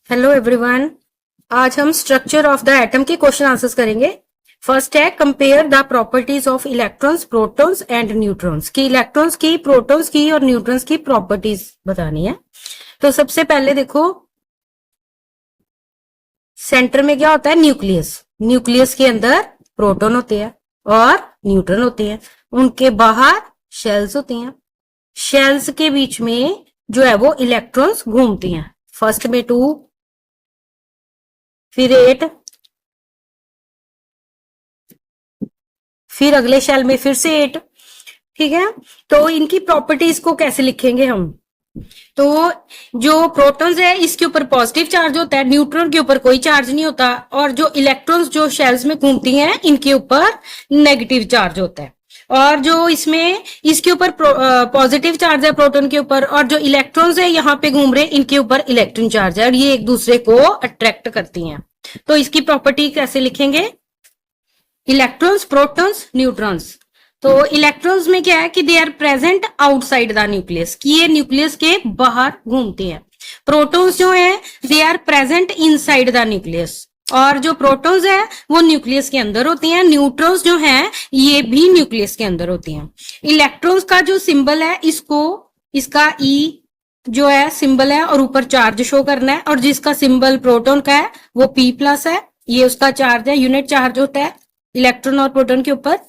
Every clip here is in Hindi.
Hello everyone. आज हम स्ट्रक्चर ऑफ द एटम के क्वेश्चन आंसर्स करेंगे। फर्स्ट है compare the properties of electrons, protons and neutrons की। इलेक्ट्रॉन्स की, प्रोटॉन्स की और न्यूट्रॉन्स की प्रॉपर्टीज बतानी है। तो सबसे पहले देखो, सेंटर में क्या होता है? न्यूक्लियस। न्यूक्लियस के अंदर प्रोटॉन होते हैं और न्यूट्रॉन होते हैं। उनके बाहर शेल्स होती हैं। शेल्स के बीच में जो है वो इलेक्ट्रॉन्स घूमती हैं। फर्स्ट में 2, फिर 8, फिर अगले शेल में फिर से 8। ठीक है, तो इनकी प्रॉपर्टीज को कैसे लिखेंगे हम? तो जो प्रोटॉन्स है इसके ऊपर पॉजिटिव चार्ज होता है, न्यूट्रॉन के ऊपर कोई चार्ज नहीं होता, और जो इलेक्ट्रॉन्स जो शेल्स में घूमती हैं इनके ऊपर नेगेटिव चार्ज होता है। और जो इसमें इसके ऊपर पॉजिटिव चार्ज है प्रोटॉन के ऊपर, और जो इलेक्ट्रॉन्स है यहाँ पे घूम रहे इनके ऊपर इलेक्ट्रॉन चार्ज है, और ये एक दूसरे को अट्रैक्ट करती हैं। तो इसकी प्रॉपर्टी कैसे लिखेंगे? Electrons, protons, neutrons. तो इलेक्ट्रॉन्स में क्या है कि they are present outside the nucleus, कि ये न्यूक्लियस के बाहर घूमते हैं। प्रोटॉन्स जो है they are present inside the nucleus, और जो प्रोटॉन्स है वो न्यूक्लियस के अंदर होती हैं। न्यूट्रॉन्स जो हैं ये भी न्यूक्लियस के अंदर होती हैं। इलेक्ट्रॉन्स का जो सिंबल है इसका ई जो है सिंबल है, और ऊपर चार्ज शो करना है, और जिसका सिंबल प्रोटॉन का है वो P+ है, ये उसका चार्ज है, यूनिट चार्ज होता है इलेक्ट्रॉन और प्रोटॉन के ऊपर।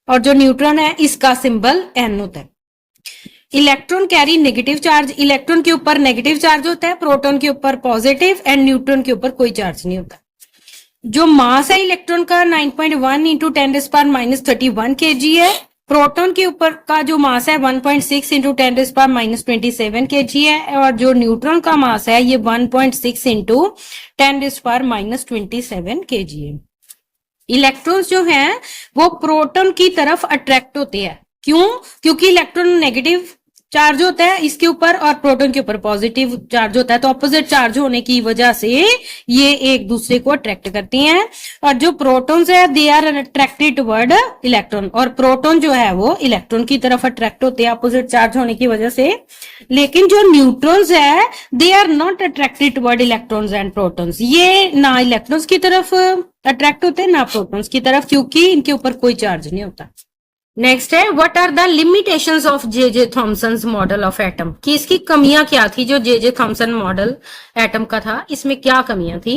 और जो न्यूट्रॉन है इसका सिंबल N होता है। Electron carry negative charge, electron के ऊपर नेगेटिव चार्ज होता है, प्रोटॉन के ऊपर पॉजिटिव, एंड न्यूट्रॉन के ऊपर कोई चार्ज नहीं होता। जो मास है इलेक्ट्रॉन का 9.1 इंटू 10⁻³ kg है। प्रोटॉन के ऊपर का जो मास है 1.6 इंटू 10⁻27 kg है, और जो न्यूट्रॉन का मास है ये 1.6 इंटू 10⁻27 kg है। इलेक्ट्रॉन्स जो हैं वो प्रोटॉन की तरफ अट्रैक्ट होते हैं। क्यों? क्योंकि इलेक्ट्रॉन नेगेटिव चार्ज होता है इसके ऊपर, और प्रोटॉन के ऊपर पॉजिटिव चार्ज होता है, तो ऑपोजिट चार्ज होने की वजह से ये एक दूसरे को अट्रैक्ट करती हैं। और जो प्रोटॉन्स है they are attracted toward electron, और प्रोटॉन जो है वो इलेक्ट्रॉन की तरफ अट्रैक्ट होते हैं ऑपोजिट चार्ज होने की वजह से। लेकिन जो न्यूट्रॉन्स है they are not attracted toward electrons and protons, ये ना इलेक्ट्रॉन्स की तरफ अट्रैक्ट होते हैं ना प्रोटॉन्स की तरफ, क्योंकि इनके ऊपर कोई चार्ज नहीं होता। नेक्स्ट है what are the limitations of J Thomson model of atom, कि इसकी कमियां क्या थी? जो जे थॉमसन मॉडल एटम का था इसमें क्या कमियां थी?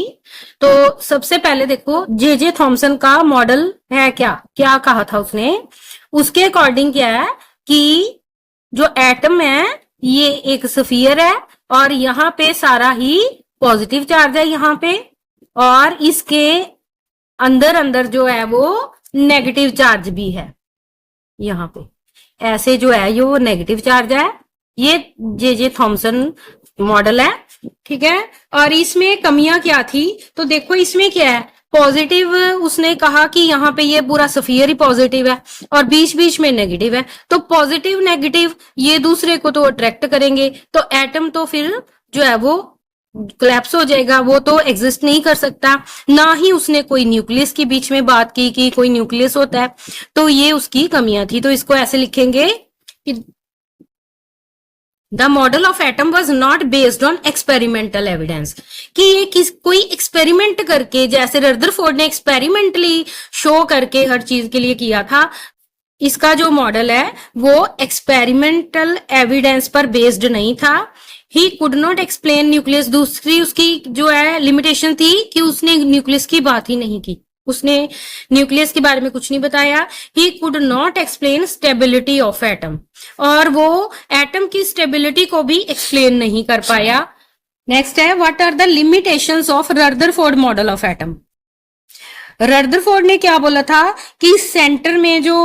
तो सबसे पहले देखो, जे थॉमसन का मॉडल है क्या क्या कहा था उसने? उसके अकॉर्डिंग क्या है कि जो एटम है ये एक स्फीयर है, और यहाँ पे सारा ही पॉजिटिव चार्ज है यहाँ पे, और इसके अंदर अंदर जो है वो नेगेटिव चार्ज भी है यहाँ पे। ऐसे जो है ये वो नेगेटिव चार्ज है। ये जे थॉमसन मॉडल है, ठीक है। और इसमें कमियां क्या थी? तो देखो इसमें क्या है, पॉजिटिव उसने कहा कि यहाँ पे ये पूरा स्फीयर ही पॉजिटिव है, और बीच बीच में नेगेटिव है। तो पॉजिटिव नेगेटिव ये दूसरे को तो अट्रैक्ट करेंगे, तो एटम तो फिर जो है वो कोलैप्स हो जाएगा, वो तो एग्जिस्ट नहीं कर सकता। ना ही उसने कोई न्यूक्लियस के बीच में बात की कि कोई न्यूक्लियस होता है, तो ये उसकी कमियां थी। तो इसको ऐसे लिखेंगे कि the model of atom was not based on experimental evidence, कि ये कोई एक्सपेरिमेंट करके, जैसे रदरफोर्ड ने एक्सपेरिमेंटली शो करके हर चीज के लिए किया था, इसका जो मॉडल है वो एक्सपेरिमेंटल एविडेंस पर बेस्ड नहीं था। He could not explain nucleus, दूसरी उसकी जो है लिमिटेशन थी कि उसने न्यूक्लियस की बात ही नहीं की, उसने न्यूक्लियस के बारे में कुछ नहीं बताया। He could not explain stability of atom, और वो एटम की स्टेबिलिटी को भी एक्सप्लेन नहीं कर पाया। नेक्स्ट है what are the limitations of Rutherford model of atom. Rutherford ने क्या बोला था कि सेंटर में जो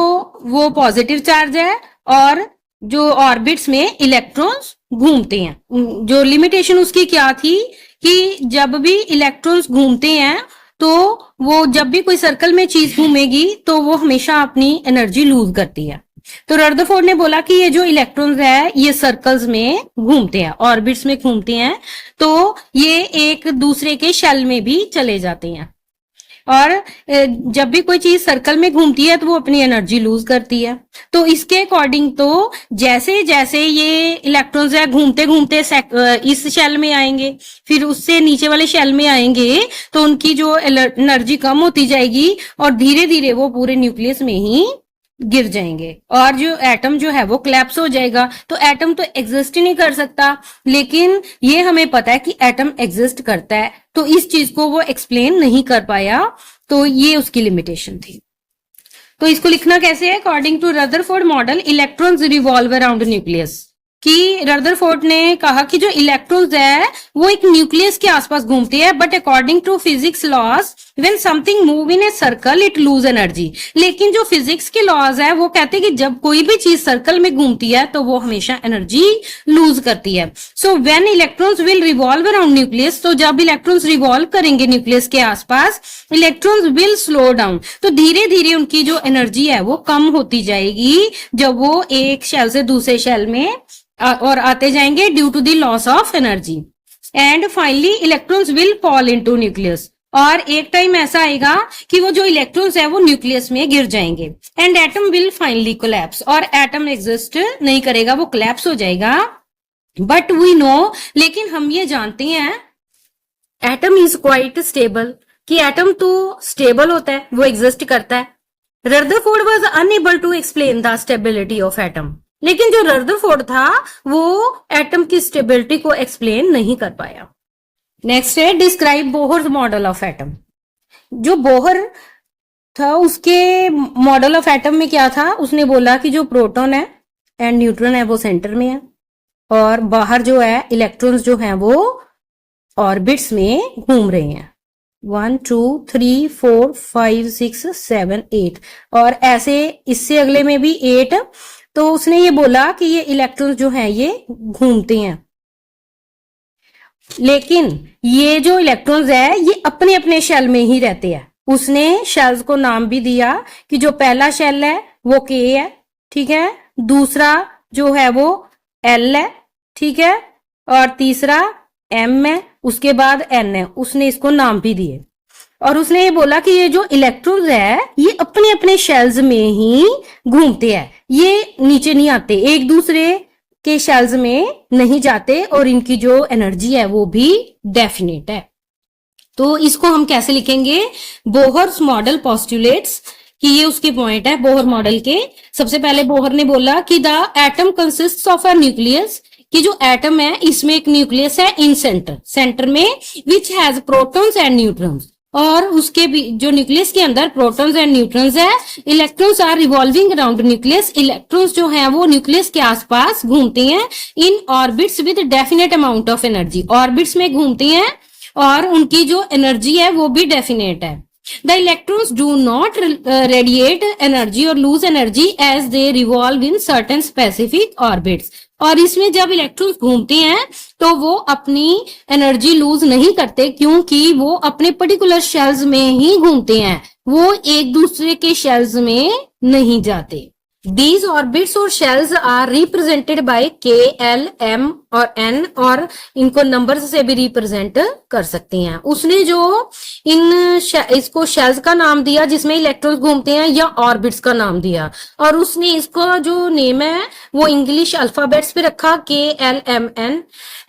वो पॉजिटिव चार्ज है, और जो ऑर्बिट्स में इलेक्ट्रॉन्स घूमते हैं। जो लिमिटेशन उसकी क्या थी कि जब भी इलेक्ट्रॉन्स घूमते हैं तो वो जब भी कोई सर्कल में चीज घूमेगी तो वो हमेशा अपनी एनर्जी लूज करती है। तो रदरफोर्ड ने बोला कि ये जो इलेक्ट्रॉन्स है ये सर्कल्स में घूमते हैं, ऑर्बिट्स में घूमते हैं, तो ये एक दूसरे के शेल में भी चले जाते हैं। और जब भी कोई चीज सर्कल में घूमती है तो वो अपनी एनर्जी लूज करती है। तो इसके अकॉर्डिंग तो जैसे जैसे ये इलेक्ट्रॉन्स है घूमते घूमते इस शेल में आएंगे, फिर उससे नीचे वाले शेल में आएंगे, तो उनकी जो एनर्जी कम होती जाएगी और धीरे धीरे वो पूरे न्यूक्लियस में ही गिर जाएंगे और जो एटम जो है वो कोलैप्स हो जाएगा। तो एटम तो एग्जिस्ट ही नहीं कर सकता, लेकिन ये हमें पता है कि एटम एग्जिस्ट करता है, तो इस चीज को वो एक्सप्लेन नहीं कर पाया, तो ये उसकी लिमिटेशन थी। तो इसको लिखना कैसे है? According to Rutherford model electrons revolve around nucleus, कि रदरफोर्ड ने कहा कि जो इलेक्ट्रॉन्स है वो एक न्यूक्लियस के आसपास घूमती है, but according to physics laws when something move in a circle it lose energy. लेकिन जो फिजिक्स के लॉज है वो कहते हैं कि जब कोई भी चीज सर्कल में घूमती है तो वो हमेशा एनर्जी लूज करती है। So when electrons will revolve around nucleus, तो जब इलेक्ट्रॉन्स रिवॉल्व करेंगे न्यूक्लियस के आसपास, इलेक्ट्रॉन्स विल स्लो डाउन, तो धीरे धीरे उनकी जो एनर्जी है वो कम होती जाएगी जब वो एक शेल से दूसरे शेल में और आते जाएंगे due to the loss of energy. And finally electrons will fall into nucleus, और एक टाइम ऐसा आएगा कि वो जो इलेक्ट्रॉन्स है वो न्यूक्लियस में गिर जाएंगे। And atom will finally collapse, और एटम एग्जिस्ट नहीं करेगा, वो कोलैप्स हो जाएगा। बट वी नो, लेकिन हम ये जानते हैं एटम इज क्वाइट स्टेबल, कि एटम तो स्टेबल होता है, वो एग्जिस्ट करता है। Rutherford was unable to explain the stability of atom, लेकिन जो रदरफोर्ड था वो एटम की स्टेबिलिटी को एक्सप्लेन नहीं कर पाया। नेक्स्ट है describe Bohr's model of atom. जो बोहर था उसके मॉडल ऑफ एटम में क्या था? उसने बोला कि जो प्रोटॉन है एंड न्यूट्रॉन है वो सेंटर में है, और बाहर जो है इलेक्ट्रॉन्स जो हैं वो ऑर्बिट्स में घूम रहे हैं, 1 2 3 4 5 6 7 8, और ऐसे इससे अगले में भी 8। तो उसने ये बोला कि ये इलेक्ट्रॉन्स जो हैं ये घूमते हैं, लेकिन ये जो इलेक्ट्रॉन्स है ये अपने अपने शेल में ही रहते हैं। उसने शेल्स को नाम भी दिया कि जो पहला शेल है वो K है, ठीक है, दूसरा जो है वो L है, ठीक है, और तीसरा M है, उसके बाद N है। उसने इसको नाम भी दिए, और उसने ये बोला कि ये जो इलेक्ट्रॉन्स है ये अपने अपने शेल्स में ही घूमते हैं, ये नीचे नहीं आते, एक दूसरे के शेल्स में नहीं जाते, और इनकी जो एनर्जी है वो भी डेफिनेट है। तो इसको हम कैसे लिखेंगे? बोहर्स मॉडल पोस्टुलेट्स, कि ये उसके पॉइंट है बोहर मॉडल के। सबसे पहले बोहर ने बोला कि the atom consists of a nucleus, कि जो एटम है इसमें एक न्यूक्लियस है इन सेंटर में, which has protons and neutrons, और उसके भी जो न्यूक्लियस के अंदर प्रोटॉन्स एंड न्यूट्रॉन्स है। Electrons are revolving around nucleus, electrons जो हैं वो न्यूक्लियस के आसपास घूमते हैं in orbits with definite amount of energy, orbits में घूमते हैं और उनकी जो एनर्जी है वो भी डेफिनेट है। The electrons do not radiate energy और lose energy as they revolve in certain specific orbits, और इसमें जब इलेक्ट्रॉन्स घूमते हैं तो वो अपनी एनर्जी लूज नहीं करते, क्योंकि वो अपने पर्टिकुलर शेल्स में ही घूमते हैं, वो एक दूसरे के शेल्स में नहीं जाते। These orbits और shells are represented by K, L, M और N, और इनको नंबर्स से भी रिप्रेजेंट कर सकते हैं। उसने जो इसको शेल्स का नाम दिया जिसमें इलेक्ट्रॉन्स घूमते हैं, या ऑर्बिट्स का नाम दिया, और उसने इसको जो नेम है वो इंग्लिश अल्फाबेट्स पे रखा, K, L, M, N,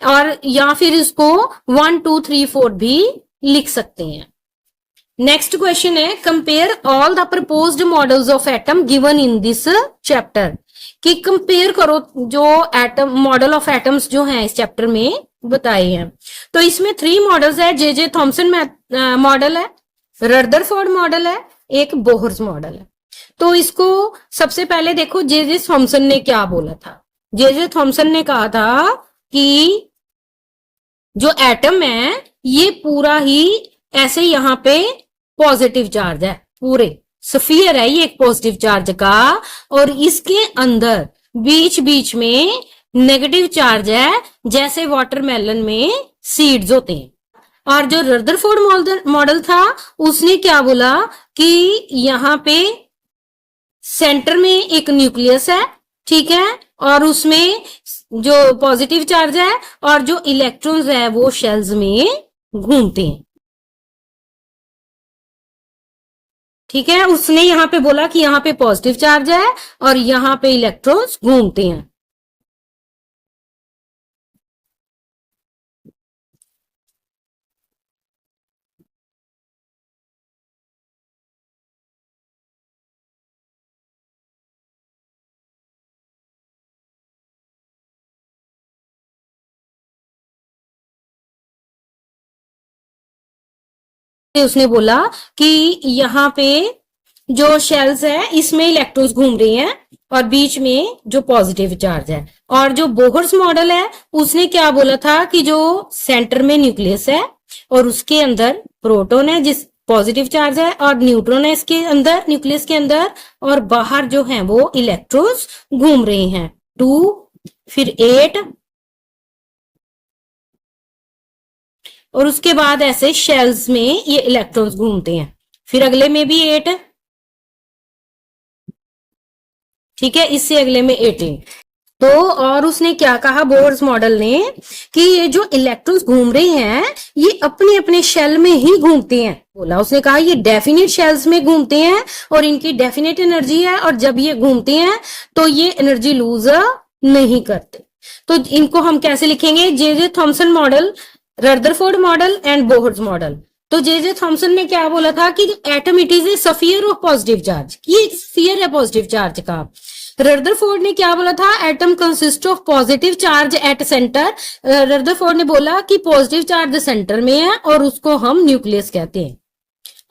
और या फिर इसको 1 2 3 4 भी लिख सकते हैं। नेक्स्ट क्वेश्चन है compare all the proposed models of atom given in this chapter, कि कंपेयर करो जो एटम मॉडल ऑफ एटम्स जो हैं इस चैप्टर में बताए हैं। तो इसमें 3 मॉडल्स है, जे थॉमसन मॉडल है, रदरफोर्ड मॉडल है, एक बोहर्स मॉडल है। तो इसको सबसे पहले देखो जे थॉमसन ने क्या बोला था। जे थॉमसन ने कहा था कि जो एटम है ये पूरा ही ऐसे यहाँ पे पॉजिटिव चार्ज है, पूरे स्फीयर है ये एक पॉजिटिव चार्ज का, और इसके अंदर बीच बीच में नेगेटिव चार्ज है, जैसे वाटरमेलन में सीड्स होते हैं। और जो रदरफोर्ड मॉडल था उसने क्या बोला कि यहाँ पे सेंटर में एक न्यूक्लियस है, ठीक है, और उसमें जो पॉजिटिव चार्ज है और जो इलेक्ट्रॉन्स है वो शेल्स में घूमते हैं। ठीक है, उसने यहाँ पे बोला कि यहाँ पे पॉजिटिव चार्ज है और यहाँ पे इलेक्ट्रॉन्स घूमते हैं। उसने बोला कि यहाँ पे जो शेल्स है इसमें इलेक्ट्रॉन्स घूम रहे हैं और बीच में जो पॉजिटिव चार्ज है। और जो बोहर्स मॉडल है उसने क्या बोला था कि जो सेंटर में न्यूक्लियस है और उसके अंदर प्रोटॉन है जिस पॉजिटिव चार्ज है और न्यूट्रॉन है इसके अंदर, न्यूक्लियस के अंदर, और बाहर जो है वो इलेक्ट्रॉन्स घूम रहे हैं 2, फिर 8, और उसके बाद ऐसे शेल्स में ये इलेक्ट्रॉन्स घूमते हैं, फिर अगले में भी 8, ठीक है, इससे अगले में 18। तो और उसने क्या कहा बोर्स मॉडल ने कि ये जो इलेक्ट्रॉन्स घूम रहे हैं ये अपने अपने शेल में ही घूमते हैं। बोला उसने कहा ये डेफिनेट शेल्स में घूमते हैं और इनकी डेफिनेट एनर्जी है और जब ये घूमते हैं तो ये एनर्जी लूज नहीं करते। तो इनको हम कैसे लिखेंगे? जे Thomson model, Rutherford model and Bohr's model. तो जे थॉमसन ने क्या बोला था कि atom it is a sphere of positive charge, ये स्फीयर है पॉजिटिव चार्ज का। रदरफोर्ड ने क्या बोला था? Atom consist of positive charge at centre. Rutherford ने बोला कि पॉजिटिव चार्ज सेंटर में है और उसको हम न्यूक्लियस कहते हैं।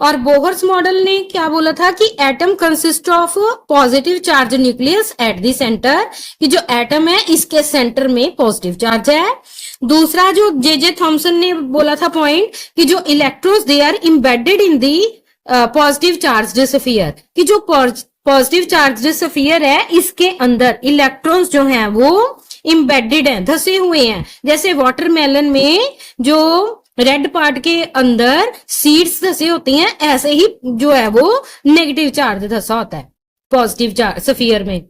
और बोहर्स मॉडल ने क्या बोला था कि atom consist of positive charge nucleus at the centre, कि जो एटम है इसके सेंटर में पॉजिटिव चार्ज है। दूसरा जो जे थॉमसन ने बोला था पॉइंट कि जो electrons they are embedded in the positive charge sphere, कि जो पॉजिटिव चार्ज स्फीयर है इसके अंदर इलेक्ट्रॉन्स जो हैं वो इम्बेडेड हैं, धसे हुए हैं। जैसे वाटरमेलन में जो रेड पार्ट के अंदर सीड्स धसे होती हैं, ऐसे ही जो है वो नेगेटिव चार्ज धसा होता है पॉजिटिव चार्ज स्फीयर में।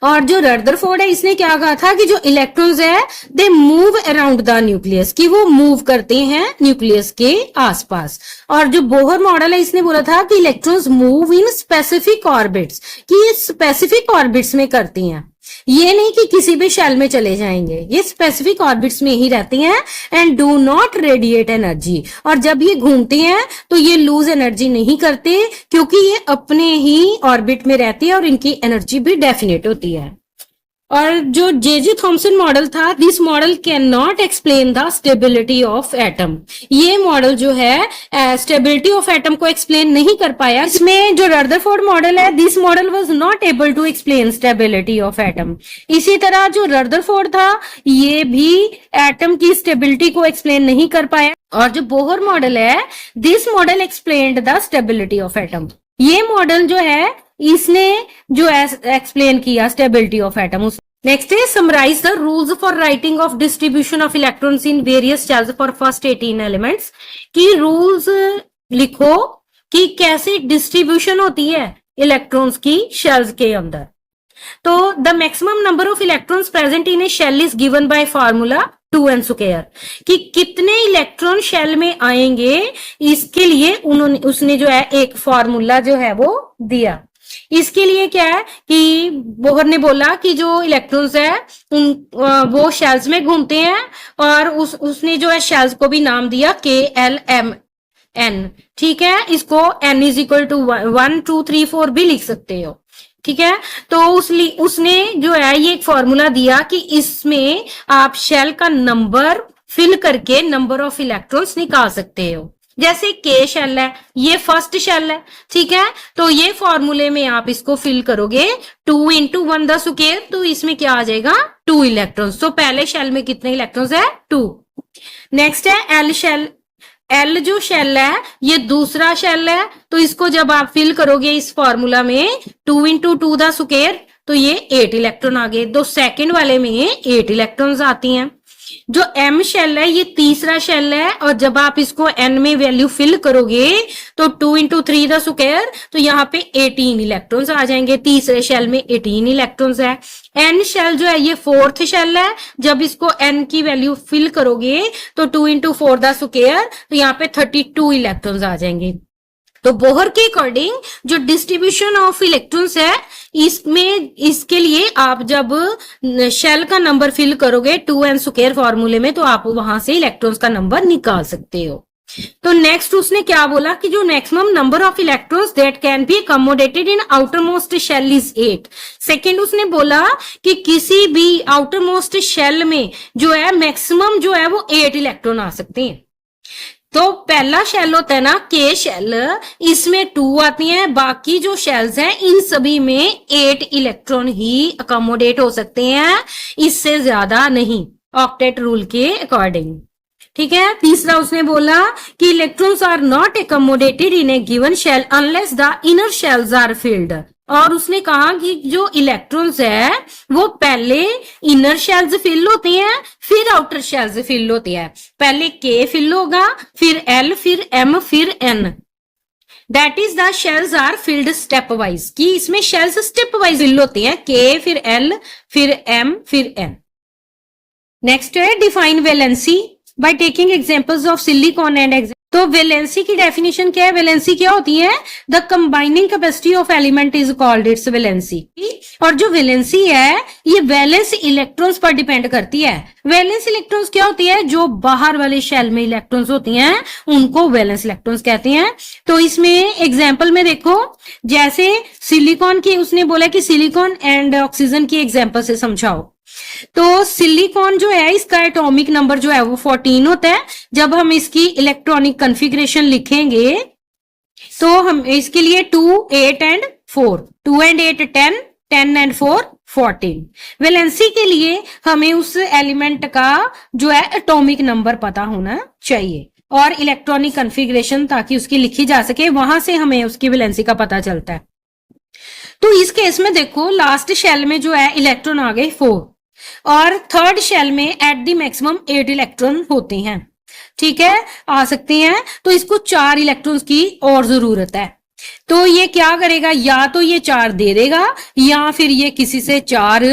और जो रदरफोर्ड है इसने क्या कहा था कि जो इलेक्ट्रॉन्स है they move around the nucleus, कि वो मूव करते हैं न्यूक्लियस के आसपास। और जो बोहर मॉडल है इसने बोला था कि electrons move in specific orbits, कि ये स्पेसिफिक ऑर्बिट्स में करती हैं, ये नहीं कि किसी भी शेल में चले जाएंगे, ये स्पेसिफिक ऑर्बिट्स में ही रहती हैं। And do not radiate energy, और जब ये घूमती हैं तो ये लूज एनर्जी नहीं करते क्योंकि ये अपने ही ऑर्बिट में रहती है और इनकी एनर्जी भी डेफिनेट होती है। और जो जे थॉमसन मॉडल था, this model can not explain the stability of atom, ये मॉडल जो है स्टेबिलिटी ऑफ एटम को एक्सप्लेन नहीं कर पाया। इसमें जो रदरफोर्ड मॉडल है, this model was not able to explain stability of atom. इसी तरह जो रदरफोर्ड था ये भी एटम की स्टेबिलिटी को एक्सप्लेन नहीं कर पाया। और जो बोहर मॉडल है, this model explained the stability of atom, ये मॉडल जो है इसने जो एक्सप्लेन किया स्टेबिलिटी ऑफ एटम। नेक्स्ट है summarise the rules for writing of distribution of electrons in various shells for first 18 elements, की रूल्स लिखो कि कैसे डिस्ट्रीब्यूशन होती है इलेक्ट्रॉन्स की शेल्स के अंदर। तो the maximum number of electrons present in a shell is given by formula 2n square, कि कितने इलेक्ट्रॉन शेल में आएंगे इसके लिए उसने जो है एक फॉर्मूला जो है वो दिया। इसके लिए क्या है कि बोहर ने बोला कि जो इलेक्ट्रॉन्स है वो शेल्स में घूमते हैं और उसने जो है शेल्स को भी नाम दिया KLMN, ठीक है, इसको n इज इक्वल टू 1 2 3 4 भी लिख सकते हो, ठीक है। तो उसने जो है ये एक फॉर्मूला दिया कि इसमें आप शेल का नंबर फिल करके नंबर ऑफ इलेक्ट्रॉन्स निकाल सकते हो। जैसे K शेल है, ये फर्स्ट शेल है, ठीक है, तो ये फॉर्मूले में आप इसको फिल करोगे 2 इंटू 1 द स्क्वायर, तो इसमें क्या आ जाएगा 2 इलेक्ट्रॉन्स। तो पहले शेल में कितने इलेक्ट्रॉन्स है 2। नेक्स्ट है L शेल, L जो शेल है ये दूसरा शेल है, तो इसको जब आप फिल करोगे इस फॉर्मूला में 2 इंटू 2 द स्क्वायर, तो ये 8 इलेक्ट्रॉन आ गए। तो सेकेंड वाले में 8 इलेक्ट्रॉन्स आती हैं। जो M शेल है ये तीसरा शेल है और जब आप इसको N में वैल्यू फिल करोगे तो 2 इंटू 3 द स्क्वायर, तो यहाँ पे 18 इलेक्ट्रॉन्स आ जाएंगे। तीसरे शेल में 18 इलेक्ट्रॉन्स है। N शेल जो है ये फोर्थ शेल है, जब इसको N की वैल्यू फिल करोगे तो 2 इंटू 4 द स्क्वायर, तो यहाँ पे 32 इलेक्ट्रॉन्स आ जाएंगे। तो बोहर के अकॉर्डिंग जो डिस्ट्रीब्यूशन ऑफ इलेक्ट्रॉन्स है, इसमें इसके लिए आप जब शेल का नंबर फिल करोगे 2n² फॉर्मूले में, तो आप वहां से इलेक्ट्रॉन्स का नंबर निकाल सकते हो। तो नेक्स्ट उसने क्या बोला कि जो maximum number of electrons that can be accommodated in outer most shell is 8। Second उसने बोला कि किसी भी आउटर मोस्ट शेल में जो है मैक्सिमम जो है वो 8 इलेक्ट्रॉन आ सकते हैं। तो पहला शेल होता है ना के शेल, इसमें 2 आती हैं, बाकी जो शेल्स हैं इन सभी में 8 इलेक्ट्रॉन ही अकोमोडेट हो सकते हैं, इससे ज्यादा नहीं, ऑक्टेट रूल के अकॉर्डिंग। ठीक है। तीसरा उसने बोला कि electrons are not accommodated in a given shell unless the inner shells are filled. और उसने कहा कि जो इलेक्ट्रॉन्स है वो पहले इनर शेल्स फिल होते हैं, फिर आउटर शेल्स फिल होते हैं। पहले के फिल होगा, फिर एल, फिर एम, फिर N. That is the shells are filled stepwise, कि इसमें शेल्स स्टेप वाइज फिल होते हैं, के फिर एल फिर एम फिर एन। नेक्स्ट है define valency by taking examples of silicon and तो वैलेंसी की डेफिनेशन क्या है? वैलेंसी क्या होती है? The combining capacity of element is called its valency. और जो वैलेंसी है ये वैलेंस इलेक्ट्रॉन्स पर डिपेंड करती है। वैलेंस इलेक्ट्रॉन्स क्या होती है? जो बाहर वाले शेल में इलेक्ट्रॉन्स होती हैं उनको वैलेंस इलेक्ट्रॉन्स कहते हैं। तो इसमें एग्जाम्पल में देखो, जैसे सिलिकॉन की उसने बोला कि सिलिकॉन एंड ऑक्सीजन की एग्जाम्पल से समझाओ। तो सिलिकॉन जो है इसका एटॉमिक नंबर जो है वो 14 होता है। जब हम इसकी इलेक्ट्रॉनिक कॉन्फ़िगरेशन लिखेंगे तो हम इसके लिए 2, 8 एंड 4, 2 एंड 8 10, 10 एंड 4 14। वैलेंसी के लिए हमें उस एलिमेंट का जो है एटॉमिक नंबर पता होना चाहिए और इलेक्ट्रॉनिक कॉन्फ़िगरेशन, ताकि उसकी लिखी जा सके, वहां से हमें उसकी वैलेंसी का पता चलता है। तो इस केस में देखो, लास्ट शेल में जो है इलेक्ट्रॉन आ गए 4 और थर्ड शेल में एट द मैक्सिमम 8 इलेक्ट्रॉन होते हैं। ठीक है, आ सकते हैं। तो इसको 4 इलेक्ट्रॉन्स की और जरूरत है। तो ये क्या करेगा? या तो ये 4 दे देगा या फिर ये किसी से 4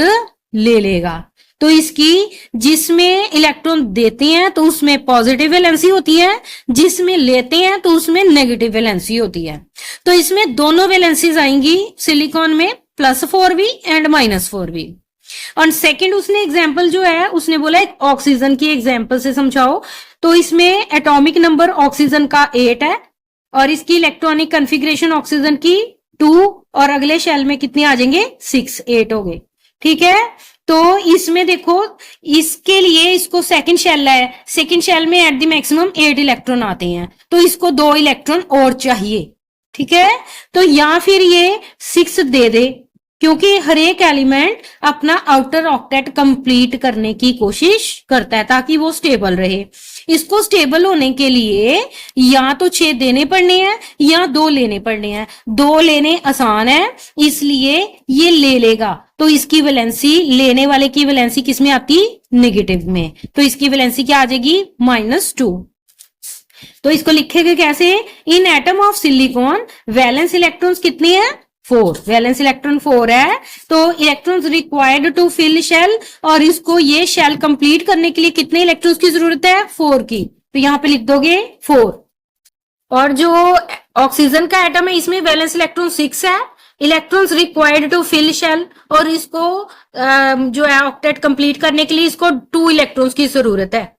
ले लेगा। तो इसकी जिसमें इलेक्ट्रॉन देते हैं तो उसमें पॉजिटिव वैलेंसी होती है, जिसमें लेते हैं तो उसमें नेगेटिव वैलेंसी होती है। तो इसमें दोनों वैलेंसीज आएंगी सिलिकॉन में, +4v एंड -4v। और सेकंड उसने एग्जाम्पल जो है उसने बोला ऑक्सीजन की एग्जाम्पल से समझाओ। तो इसमें एटॉमिक नंबर ऑक्सीजन का 8 है और इसकी इलेक्ट्रॉनिक कॉन्फ़िगरेशन ऑक्सीजन की 2 और अगले शेल में कितने आ जाएंगे? 6, 8 हो गए। ठीक है। तो इसमें देखो, इसके लिए इसको सेकंड शेल है, सेकंड शेल में एट द मैक्सिमम 8 इलेक्ट्रॉन आते हैं, तो इसको 2 इलेक्ट्रॉन और चाहिए। ठीक है। तो या फिर ये 6 दे दे, क्योंकि हर एक एलिमेंट अपना आउटर ऑक्टेट कंप्लीट करने की कोशिश करता है ताकि वो स्टेबल रहे। इसको स्टेबल होने के लिए या तो 6 देने पड़ने हैं या 2 लेने पड़ने हैं। 2 लेने आसान है इसलिए ये ले लेगा। तो इसकी वैलेंसी, लेने वाले की वैलेंसी किस में आती? नेगेटिव में। तो इसकी वैलेंसी क्या आ जाएगी? -2। तो इसको लिखेंगे कैसे? In atom of silicon valence electrons कितने हैं? 4। वैलेंस इलेक्ट्रॉन 4 है। तो electrons required to fill shell, और इसको ये शेल कंप्लीट करने के लिए कितने इलेक्ट्रॉन्स की जरूरत है? 4 की। तो यहां पे लिख दोगे 4। और जो ऑक्सीजन का एटम है इसमें वैलेंस इलेक्ट्रॉन 6 है। Electrons required to fill shell, और इसको जो है ऑक्टेट कंप्लीट करने के लिए इसको 2 इलेक्ट्रॉन्स की जरूरत है।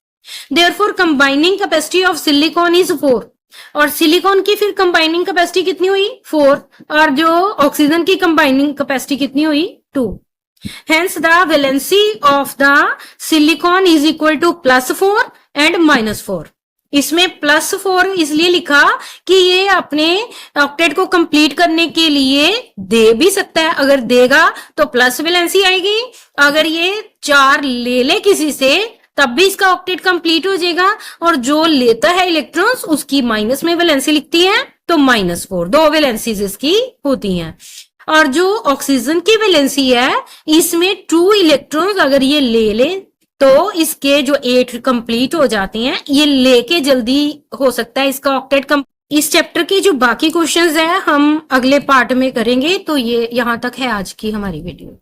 Therefore combining capacity of silicon is 4। और सिलिकॉन की फिर कंबाइनिंग कैपेसिटी कितनी हुई? 4। और जो ऑक्सीजन की कंबाइनिंग कैपेसिटी कितनी हुई? 2। Hence the valency of the silicon is equal to +4 and -4। इसमें +4 इसलिए लिखा कि ये अपने ऑक्टेट को कंप्लीट करने के लिए दे भी सकता है। अगर देगा तो प्लस वैलेंसी आएगी, अगर ये 4 ले ले किसी से तब भी इसका ऑक्टेट कंप्लीट हो जाएगा। और जो लेता है इलेक्ट्रॉन्स उसकी माइनस में वैलेंसी लिखती है, तो -4। 2 वैलेंसीज इसकी होती हैं। और जो ऑक्सीजन की वैलेंसी है इसमें 2 इलेक्ट्रॉन्स अगर ये ले ले तो इसके जो 8 कंप्लीट हो जाते हैं, ये लेके जल्दी हो सकता है इसका ऑक्टेट इस चैप्टर के जो बाकी क्वेश्चंस है हम अगले पार्ट में करेंगे। तो ये यहां तक है आज की हमारी वीडियो।